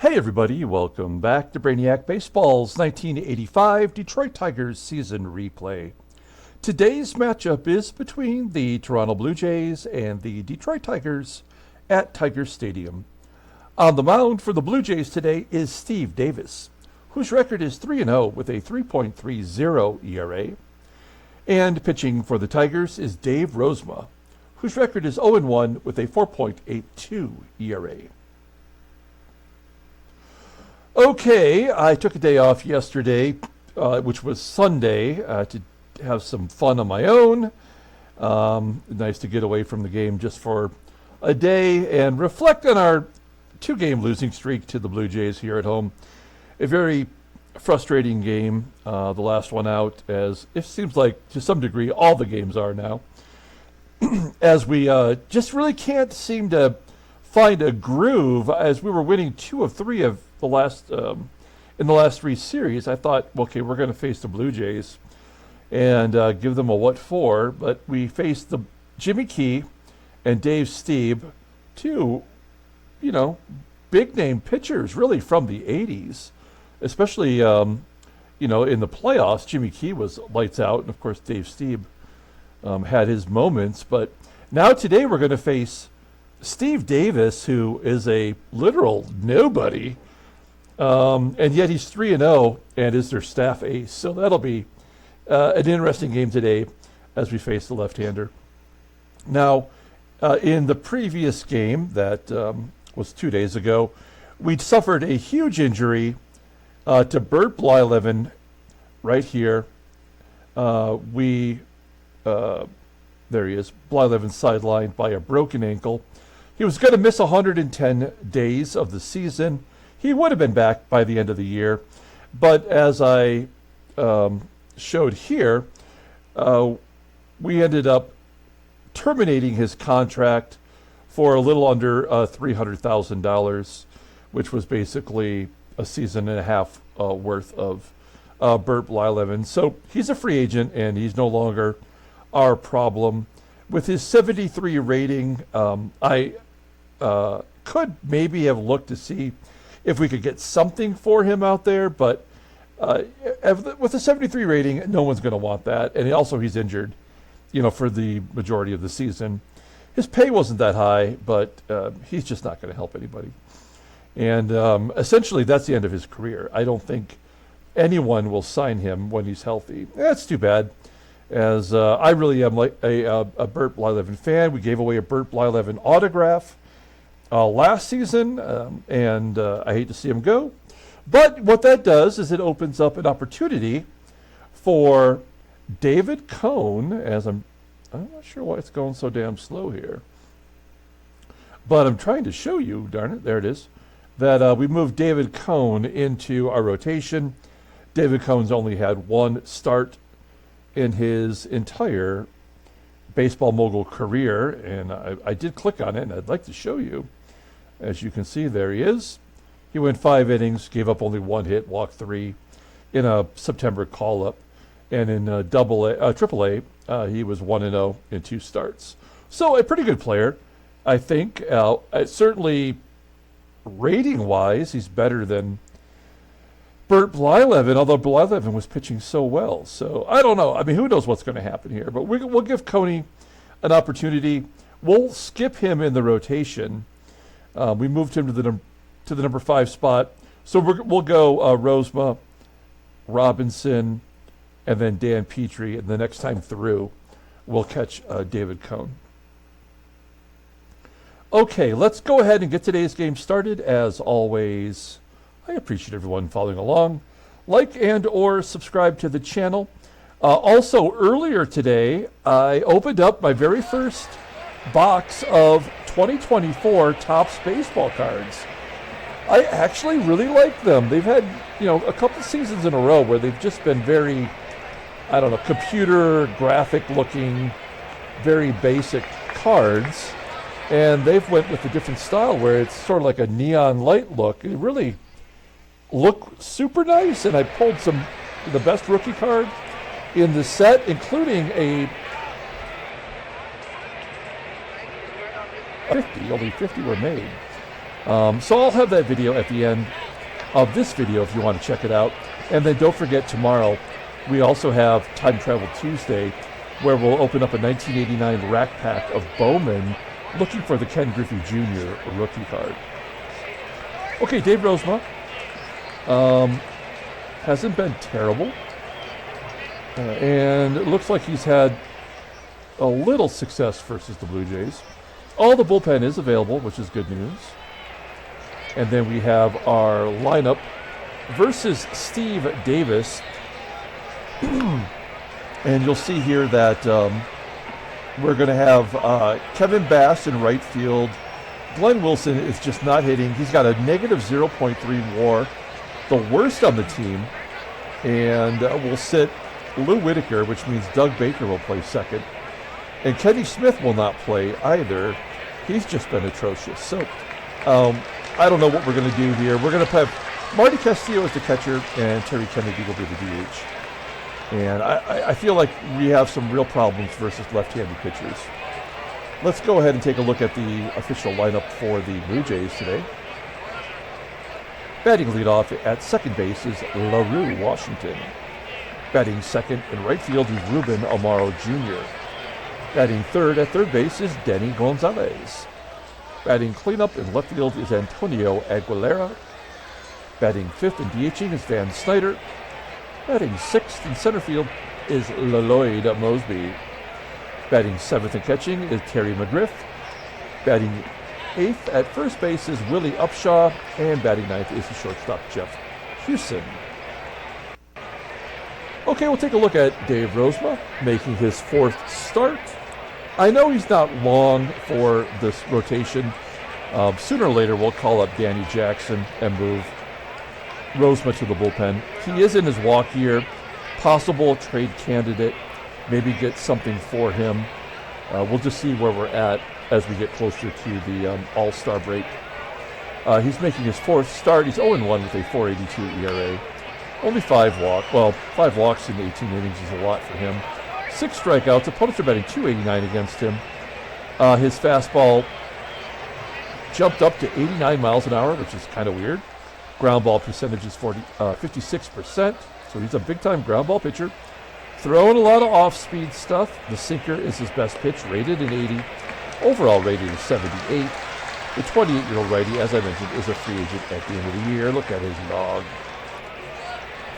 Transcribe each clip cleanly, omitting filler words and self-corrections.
Hey everybody, welcome back to Brainiac Baseball's 1985 Detroit Tigers season replay. Today's matchup is between the Toronto Blue Jays and the Detroit Tigers at Tiger Stadium. On the mound for the Blue Jays today is Steve Davis, whose record is 3-0 with a 3.30 ERA. And pitching for the Tigers is Dave Rozema, whose record is 0-1 with a 4.82 ERA. Okay, I took a day off yesterday, which was Sunday, to have some fun on my own. Nice to get away from the game just for a day and reflect on our two-game losing streak to the Blue Jays here at home. A very frustrating game, the last one out, as it seems like to some degree all the games are now, as we just really can't seem to find a groove. As we were winning 2 of 3 of the last in the last 3 series, I thought, okay, we're going to face the Blue Jays and give them a what for, but we faced the Jimmy Key and Dave Stieb, two, big name pitchers really from the 80s, especially in the playoffs. Jimmy Key was lights out, and of course Dave Stieb had his moments, but now today we're going to face Steve Davis, who is a literal nobody. And yet he's 3-0 and is their staff ace. So that'll be an interesting game today as we face the left-hander. Now, in the previous game that was 2 days ago, we'd suffered a huge injury to Bert Blyleven right here. There he is, Blyleven sidelined by a broken ankle. He was going to miss 110 days of the season. He would have been back by the end of the year, but as I showed here, we ended up terminating his contract for a little under $300,000, which was basically a season and a half worth of Bert Blyleven. So he's a free agent, and he's no longer our problem. With his 73 rating, I could maybe have looked to see if we could get something for him out there, but with a 73 rating, no one's going to want that. And also he's injured, for the majority of the season. His pay wasn't that high, but he's just not going to help anybody. And essentially that's the end of his career. I don't think anyone will sign him when he's healthy. That's too bad, as I really am like a Bert Blyleven fan. We gave away a Bert Blyleven autograph last season, and I hate to see him go. But what that does is it opens up an opportunity for David Cone, as I'm not sure why it's going so damn slow here. But I'm trying to show you, darn it, there it is, that we moved David Cone into our rotation. David Cone's only had 1 start in his entire baseball mogul career, and I did click on it, and I'd like to show you. As you can see, there he is. He went 5 innings, gave up only 1 hit, walked 3 in a September call-up. And in AAA, he was 1-0 in 2 starts. So a pretty good player, I think. Certainly, rating-wise, he's better than Bert Blyleven, although Blyleven was pitching so well. So I don't know. I mean, who knows what's going to happen here? But we'll give Coney an opportunity. We'll skip him in the rotation. We moved him to the number 5 spot. So we'll go Rozema, Robinson, and then Dan Petrie. And the next time through, we'll catch David Cone. Okay, let's go ahead and get today's game started. As always, I appreciate everyone following along. Like and or subscribe to the channel. Also, earlier today, I opened up my very first box of 2024 Topps baseball cards. I actually really like them. They've had, a couple seasons in a row where they've just been very, computer graphic looking, very basic cards. And they've went with a different style where it's sort of like a neon light look. It really look super nice. And I pulled the best rookie card in the set, including a 50. Only 50 were made. So I'll have that video at the end of this video if you want to check it out. And then don't forget, tomorrow we also have Time Travel Tuesday, where we'll open up a 1989 rack pack of Bowman, looking for the Ken Griffey Jr. rookie card. Okay, Dave Rozema hasn't been terrible. And it looks like he's had a little success versus the Blue Jays. All the bullpen is available, which is good news. And then we have our lineup versus Steve Davis. And you'll see here that we're going to have Kevin Bass in right field. Glenn Wilson is just not hitting. He's got a negative 0.3 WAR, the worst on the team. And we'll sit Lou Whitaker, which means Doug Baker will play second. And Kenny Smith will not play either. He's just been atrocious. So I don't know what we're going to do here. We're going to have Marty Castillo as the catcher, and Terry Kennedy will be the DH. And I feel like we have some real problems versus left-handed pitchers. Let's go ahead and take a look at the official lineup for the Blue Jays today. Batting leadoff at second base is LaRue, Washington. Batting second in right field is Ruben AMARO Jr. Batting third at third base is Denny Gonzalez. Batting cleanup in left field is Antonio Aguilera. Batting fifth and DHing is Van Snider. Batting sixth in center field is Lloyd Moseby. Batting seventh and catching is Terry McGRIFF. Batting eighth at first base is Willie UPSHAW. And batting ninth is the shortstop Jeff HUSON. Okay, we'll take a look at Dave Rozema making his fourth start. I know he's not long for this rotation. Sooner or later, we'll call up Danny Jackson and move Rozema to the bullpen. He is in his walk year, possible trade candidate, maybe get something for him. We'll just see where we're at as we get closer to the All-Star break. He's making his fourth start. He's 0-1 with a 4.82 ERA. Only 5 walks in 18 innings is a lot for him. 6 strikeouts. Opponents are batting .289 against him. His fastball jumped up to 89 miles an hour, which is kind of weird. Ground ball percentage is 56%, so he's a big-time ground ball pitcher. Throwing a lot of off-speed stuff. The sinker is his best pitch, rated an 80. Overall rated is 78. The 28-year-old righty, as I mentioned, is a free agent at the end of the year. Look at his log.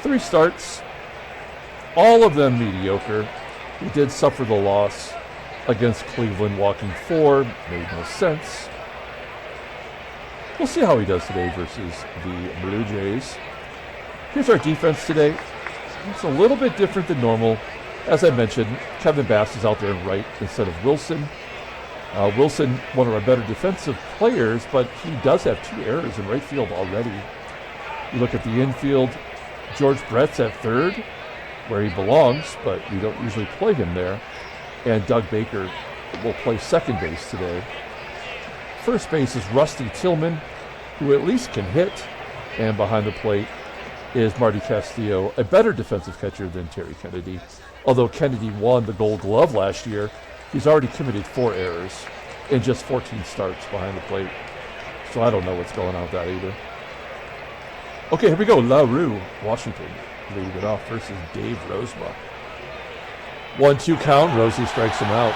3 starts, all of them mediocre. He did suffer the loss against Cleveland, walking 4. Made no sense. We'll see how he does today versus the Blue Jays. Here's our defense today. It's a little bit different than normal. As I mentioned, Kevin Bass is out there in right instead of Wilson. Wilson, one of our better defensive players, but he does have 2 errors in right field already. You look at the infield, George Brett's at third, where he belongs, but we don't usually play him there. And Doug Baker will play second base today. First base is Rusty Tillman, who at least can hit. And behind the plate is Marty Castillo, a better defensive catcher than Terry Kennedy. Although Kennedy won the Gold Glove last year, he's already committed 4 errors in just 14 starts behind the plate. So I don't know what's going on with that either. Okay, here we go. LaRue, Washington, leading it off versus Dave Rozema. 1-2 count. Rosie strikes him out.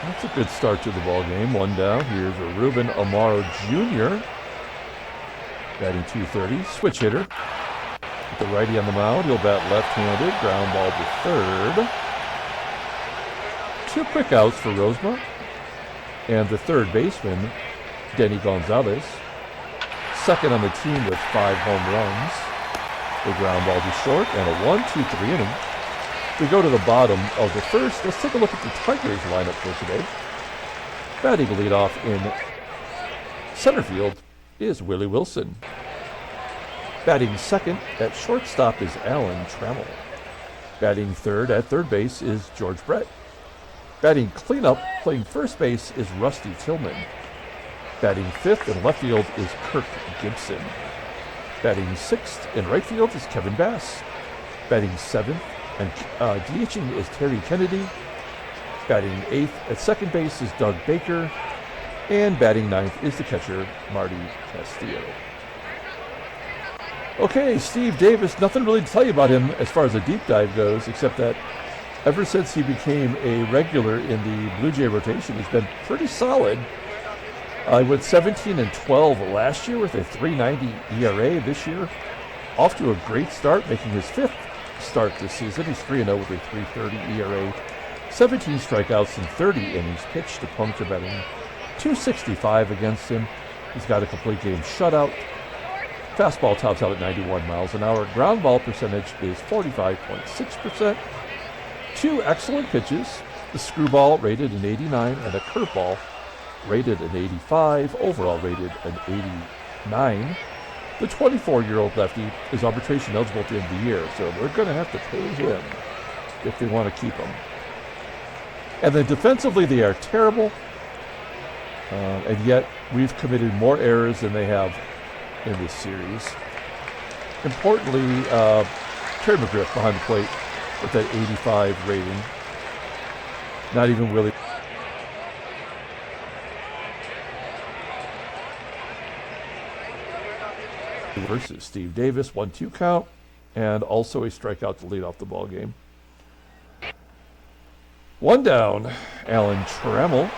That's a good start to the ball game. 1 down. Here's a Ruben AMARO Jr. batting .230. Switch hitter. With the righty on the mound, he'll bat left-handed. Ground ball to third. 2 quick outs for Rozema. And the third baseman, Denny Gonzalez. Second on the team with 5 home runs. The ground ball to short and a 1-2-3 inning. We go to the bottom of the first. Let's take a look at the Tigers lineup for today. Batting leadoff in center field is Willie Wilson. Batting second at shortstop is Alan Trammell. Batting third at third base is George Brett. Batting cleanup, playing first base, is Rusty Tillman. Batting fifth in left field is Kirk GIBSON. Batting sixth in right field is Kevin Bass. Batting seventh and DHing is Terry Kennedy. Batting eighth at second base is Doug Baker. And batting ninth is the catcher, Marty Castillo. Okay, Steve Davis, nothing really to tell you about him as far as a deep dive goes, except that ever since he became a regular in the Blue Jay rotation, he's been pretty solid. He went 17-12 last year with a 3.90 ERA. This year, off to a great start, making his fifth start this season. He's 3-0 with a 3.30 ERA, 17 strikeouts and 30 innings pitched. Opponents are betting .265 against him. He's got a complete game shutout. Fastball tops out at 91 miles an hour. Ground ball percentage is 45.6%. Two excellent pitches, the screwball rated an 89 and a curveball rated an 85, overall rated an 89. The 24-year-old lefty is arbitration eligible at the end of the year, so they're going to have to pay him if they want to keep him. And then defensively, they are terrible, and yet we've committed more errors than they have in this series. Importantly, Terry McGriff behind the plate with that 85 rating. Not even Willie. Versus Steve Davis, 1-2 count, and also a strikeout to lead off the ball game. One down, Alan Trammell,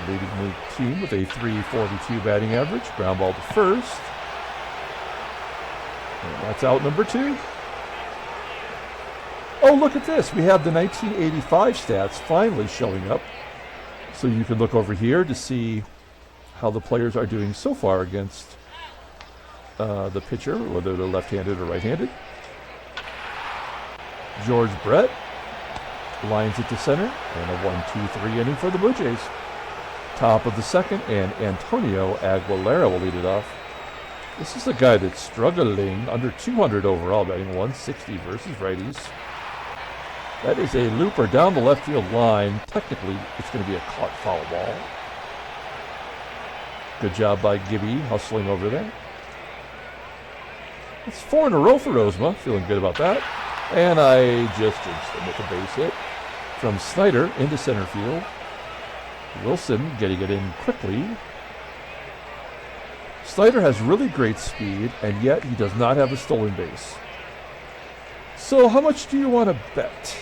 leading the team with a .342 batting average. Ground ball to first. And that's out number two. Oh, look at this. We have the 1985 stats finally showing up. So you can look over here to see how the players are doing so far against the pitcher, whether they're left-handed or right-handed. George Brett lines it to center, and a 1-2-3 inning for the Blue Jays. Top of the second, and Antonio Aguilera will lead it off. This is a guy that's struggling, under 200 overall, batting 160 versus righties. That is a looper down the left field line. Technically, it's going to be a caught foul ball. Good job by Gibby, hustling over there. It's 4 in a row for Rozema. Feeling good about that. And I just jinxed him with a base hit from SNIDER into center field. Wilson getting it in quickly. SNIDER has really great speed, and yet he does not have a stolen base. So how much do you want to bet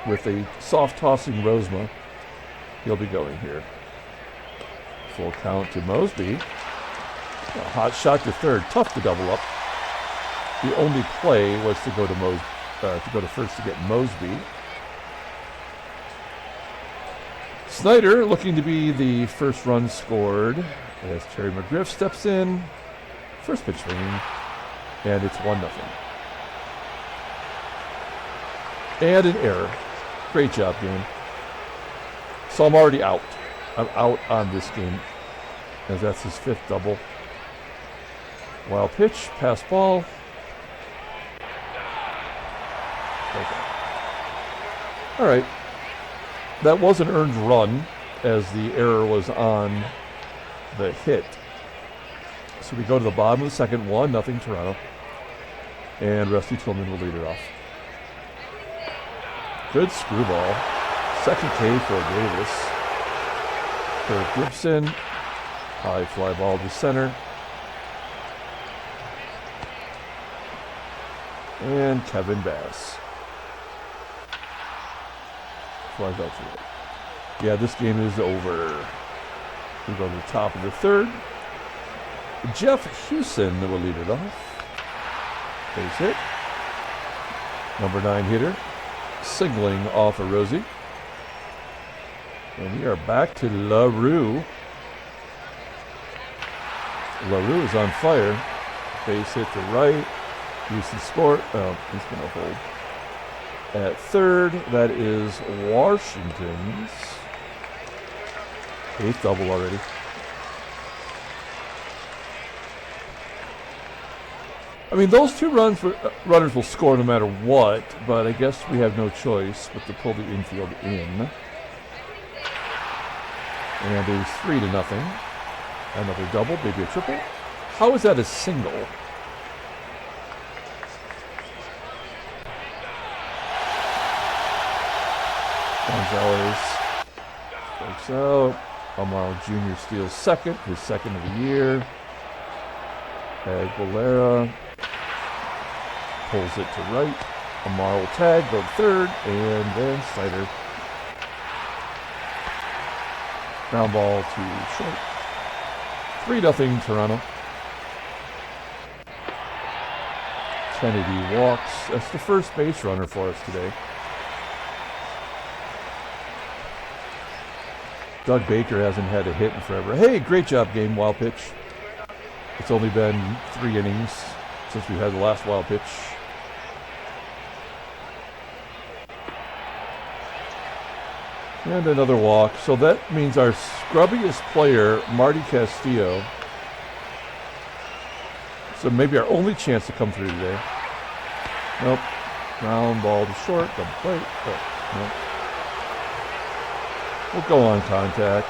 with a soft-tossing Rozema? He'll be going here. Full count to Moseby. A hot shot to third. Tough to double up. The only play was to go to first to get Moseby. SNIDER looking to be the first run scored as Terry McGriff steps in. First pitch swinging, and it's 1-0. And an error. Great job, game. So I'm already out. I'm out on this game, as that's his fifth double. Wild pitch, pass ball. Okay. All right. That was an earned run, as the error was on the hit. So we go to the bottom of the second, 1-0 Toronto. And Rusty Tillman will lead it off. Good screwball. Second K for Davis. For GIBSON. High fly ball to center. And Kevin Bass. Flies out to right. Yeah, this game is over. We go to the top of the third. Jeff HUSON will lead it off. Base hit. Number 9 hitter. Signaling off of Rosie. And we are back to LaRue. LaRue is on fire. Base hit to right. Houston score. Oh, he's going to hold. At third, that is Washington's 8th double already. I mean, those two runners will score no matter what, but I guess we have no choice but to pull the infield in. And a 3-0. Another double, maybe a triple. How is that a single? Gonzalez strikes out. AMARO Jr. steals second, his second of the year. AGUILERA pulls it to right. AMARO will tag, go to third, and then SNIDER. Ground ball to short. 3-0 Toronto. Kennedy walks. That's the first base runner for us today. Doug Baker hasn't had a hit in forever. Hey, great job, game. Wild pitch. It's only been 3 innings since we had the last wild pitch. And another walk. So that means our scrubbiest player, Marty Castillo. So maybe our only chance to come through today. Nope. Ground ball to short. Double play. Oh, nope. We'll go on contact.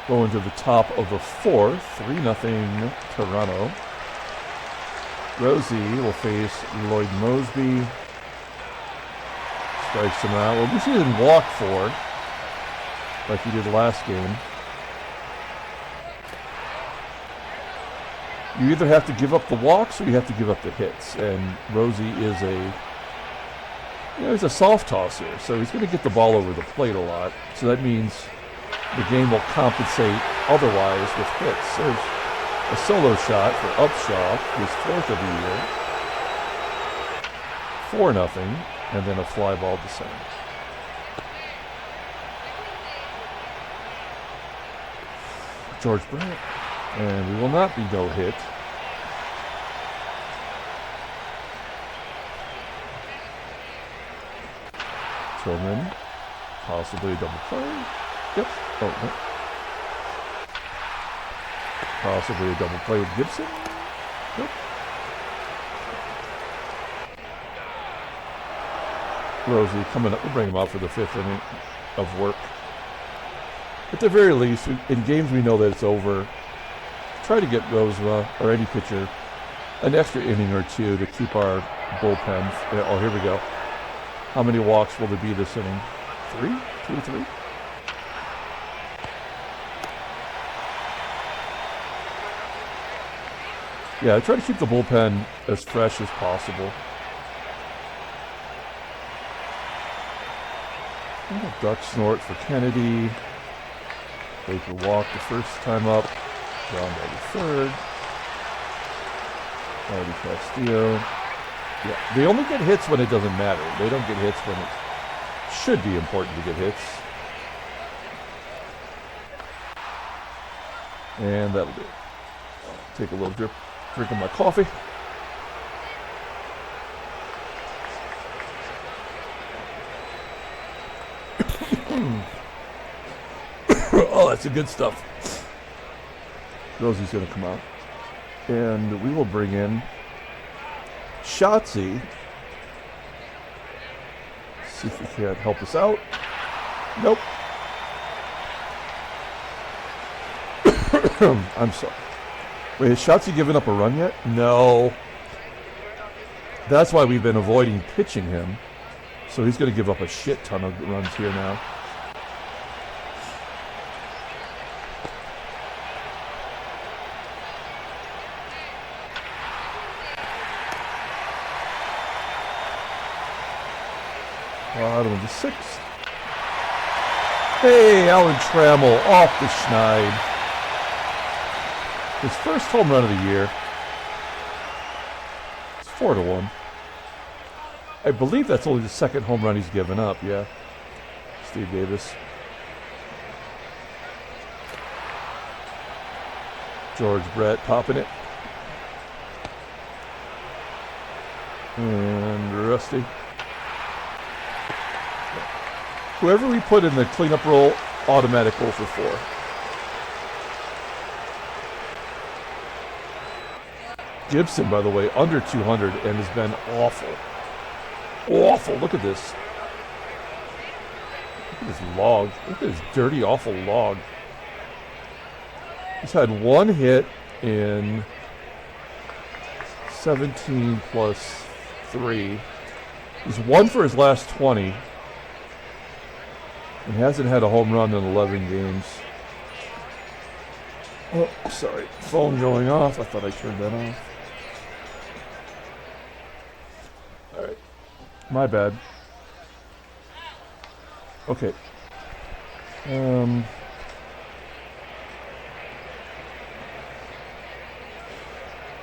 Going to the top of the fourth. 3-0 Toronto. Rosie will face Lloyd MOSEBY. Strikes him out. Well, at least he didn't walk 4 like he did last game. You either have to give up the walks or you have to give up the hits. And Rosie is he's a soft tosser, so he's going to get the ball over the plate a lot. So that means the game will compensate otherwise with hits. There's a solo shot for UPSHAW, his 4th of the year. 4-0, and then a fly ball to center. George Brett, and we will not be no hit. Tillman, possibly a double play. Yep. Oh, no. Possibly a double play with Gibson. Yep. Rosie coming up. We'll bring him out for the 5th inning of work. At the very least, in games we know that it's over, try to get Rozema or any pitcher an extra inning or 2 to keep our bullpen. Oh, here we go. How many walks will there be this inning? 3? 2 or 3? Yeah, I try to keep the bullpen as fresh as possible. Duck snort for Kennedy. Baker walk the first time up. Ground ball to third. Marty Castillo. Yeah, they only get hits when it doesn't matter. They don't get hits when it should be important to get hits. And that'll do it. Take a little drink of my coffee. Oh, that's the good stuff. Rosie's going to come out. And we will bring in Shotzi. See if he can't help us out. Nope. I'm sorry. Wait, has Shotzi given up a run yet? No. That's why we've been avoiding pitching him. So he's going to give up a shit ton of runs here now. Bottom of the 6th. Hey, Alan Trammell off the schneid. His first home run of the year. It's 4-1. I believe that's only the 2nd home run he's given up, yeah. Steve Davis. George Brett popping it. And Rusty. Whoever we put in the cleanup role, automatic 0 for 4. Gibson, by the way, under 200 and has been awful. Awful. Look at this. Look at this log. Look at this dirty, awful log. He's had 1 hit in 17 plus 3. He's 1 for his last 20. And hasn't had a home run in 11 games. Oh, sorry. Phone going off. I thought I turned that off. All right. My bad. Okay.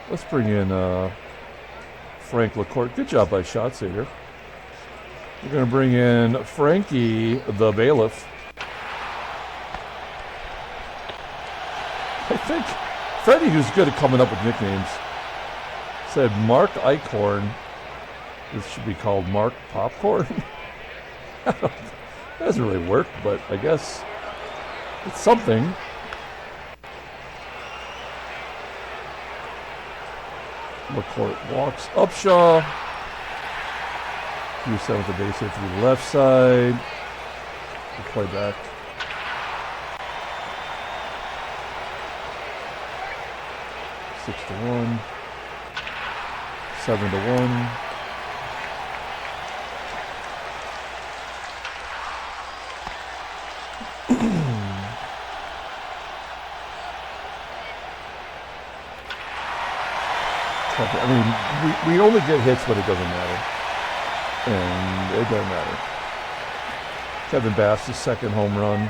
Let's bring in Frank LaCourte. Good job by shot saver. We're going to bring in Frankie the Bailiff. I think Freddie, who's good at coming up with nicknames, said Mark Eichhorn. This should be called Mark Popcorn. That doesn't really work, but I guess it's something. LaCourte walks UPSHAW. You set with the base hit to the left side. We'll play back. Six to 1. 7 to 1. I mean, we only get hits when it doesn't matter. And it doesn't matter. Kevin Bass' second home run.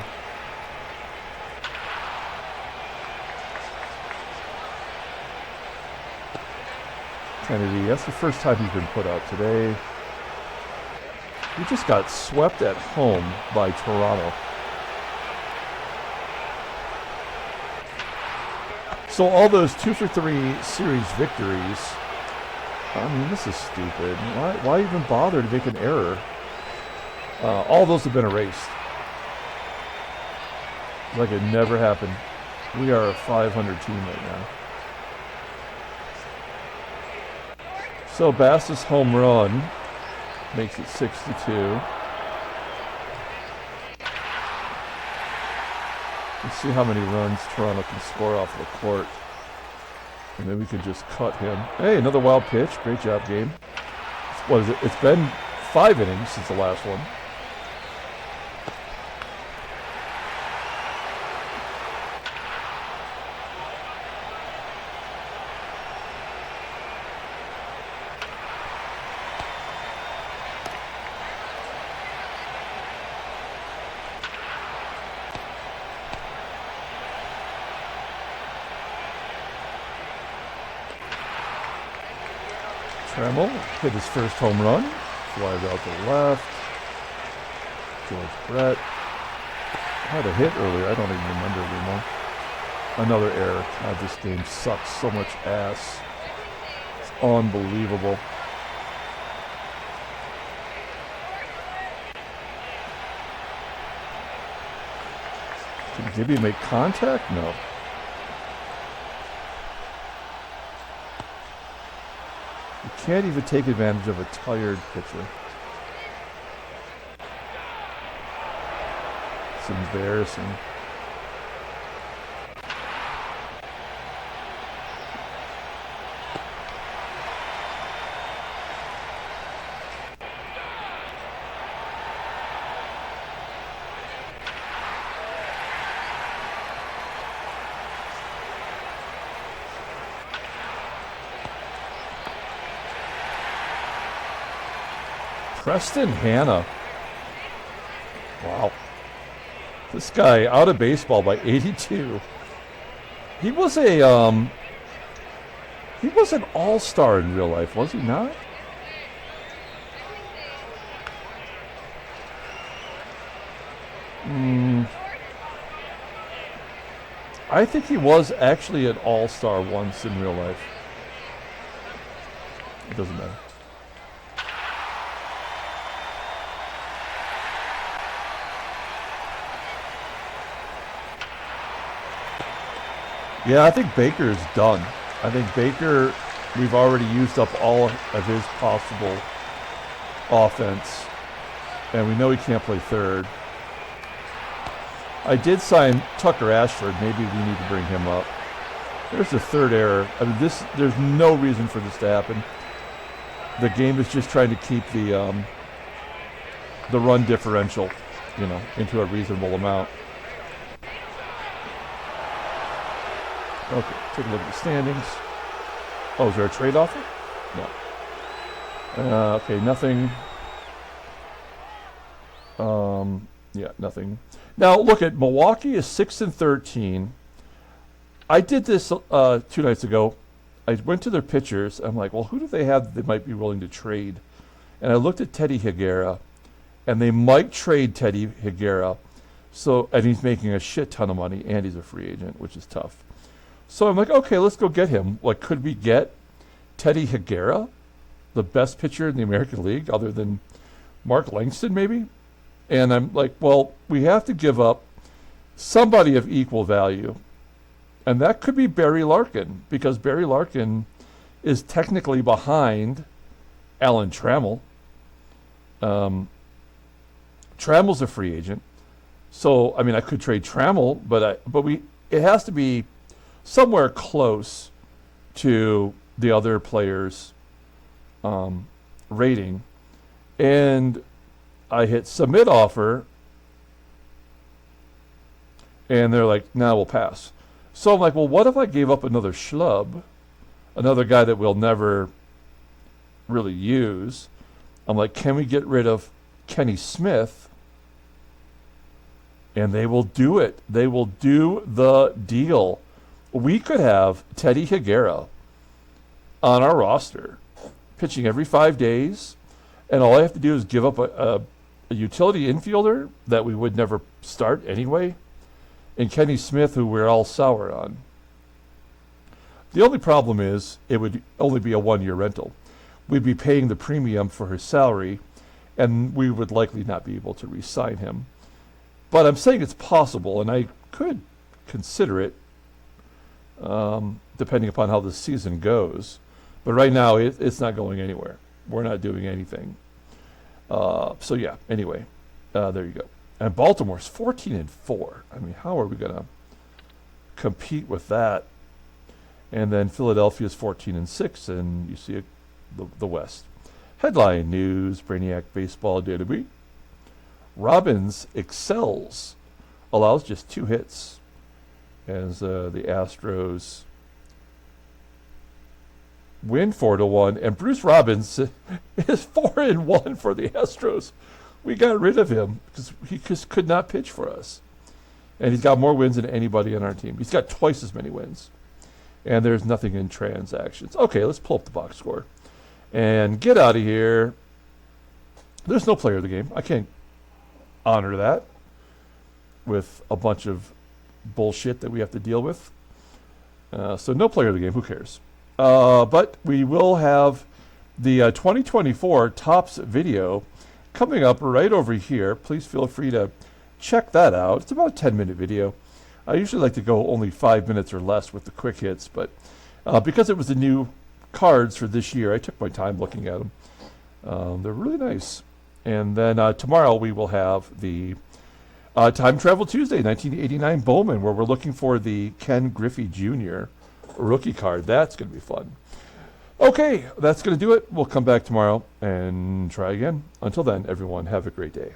Kennedy, that's the first time he's been put out today. He just got swept at home by Toronto. So all those 2-for-3 series victories, I mean, this is stupid. Why even bother to make an error? All those have been erased. Like it never happened. We are a 500 team right now. So Bass's home run makes it 6-2. Let's see how many runs Toronto can score off the court. And then we can just cut him. Hey, another wild pitch. Great job, game. What is it? It's been 5 innings since the last one. TRAMMELL hit his first home run. Flies out to the left. George Brett had a hit earlier. I don't even remember anymore. Another error. God, this game sucks so much ass. It's unbelievable. Did Gibby make contact? No. Can't even take advantage of a tired pitcher. It's embarrassing. Preston Hanna. Wow. This guy out of baseball by 82. He was an all-star in real life, was he not? I think he was actually an all-star once in real life. It doesn't matter. Yeah, I think Baker is done. I think Baker, we've already used up all of his possible offense. And we know he can't play third. I did sign Tucker Ashford. Maybe we need to bring him up. There's the third error. I mean, there's no reason for this to happen. The game is just trying to keep the run differential, into a reasonable amount. Okay, take a look at the standings. Oh, is there a trade offer? No. Okay, nothing. Yeah, nothing. Now look at Milwaukee is 6-13. I did this 2 nights ago. I went to their pitchers. I'm like, well, who do they have that they might be willing to trade? And I looked at Teddy Higuera, and they might trade Teddy Higuera. So, and he's making a shit ton of money, and he's a free agent, which is tough. So I'm like, okay, let's go get him. Like, could we get Teddy Higuera, the best pitcher in the American League, other than Mark Langston, maybe? And I'm like, well, we have to give up somebody of equal value. And that could be Barry Larkin, because Barry Larkin is technically behind Alan Trammell. Trammell's a free agent. So, I mean, I could trade Trammell, but it has to be somewhere close to the other players' rating. And I hit submit offer, and they're like, nah, we'll pass. So I'm like, well, what if I gave up another schlub, another guy that we'll never really use? I'm like, can we get rid of Kenny Smith? And they will do it. They will do the deal. We could have Teddy Higuera on our roster, pitching every 5 days, and all I have to do is give up a utility infielder that we would never start anyway, and Kenny Smith, who we're all sour on. The only problem is it would only be a 1-year rental. We'd be paying the premium for his salary, and we would likely not be able to re-sign him. But I'm saying it's possible, and I could consider it, depending upon how the season goes. But right now, it's not going anywhere. We're not doing anything. So yeah, anyway, there you go. And Baltimore's 14-4. I mean, how are we going to compete with that? And then Philadelphia's 14-6, and you see the West. Headline news: Brainiac baseball database. Robbins excels, allows just 2 hits, as the Astros win 4-1, and Bruce Robbins is 4-1 for the Astros. We got rid of him because he just could not pitch for us. And he's got more wins than anybody on our team. He's got twice as many wins. And there's nothing in transactions. Okay, let's pull up the box score and get out of here. There's no player of the game. I can't honor that with a bunch of bullshit that we have to deal with. So no player of the game. Who cares? But we will have the 2024 Topps video coming up right over here. Please feel free to check that out. It's about a 10-minute video. I usually like to go only 5 minutes or less with the quick hits, but because it was the new cards for this year, I took my time looking at them. They're really nice. And then tomorrow we will have the Time Travel Tuesday 1989 Bowman, where we're looking for the Ken Griffey Jr. rookie card. That's going to be fun. Okay, that's going to do it. We'll come back tomorrow and try again. Until then, everyone, have a great day.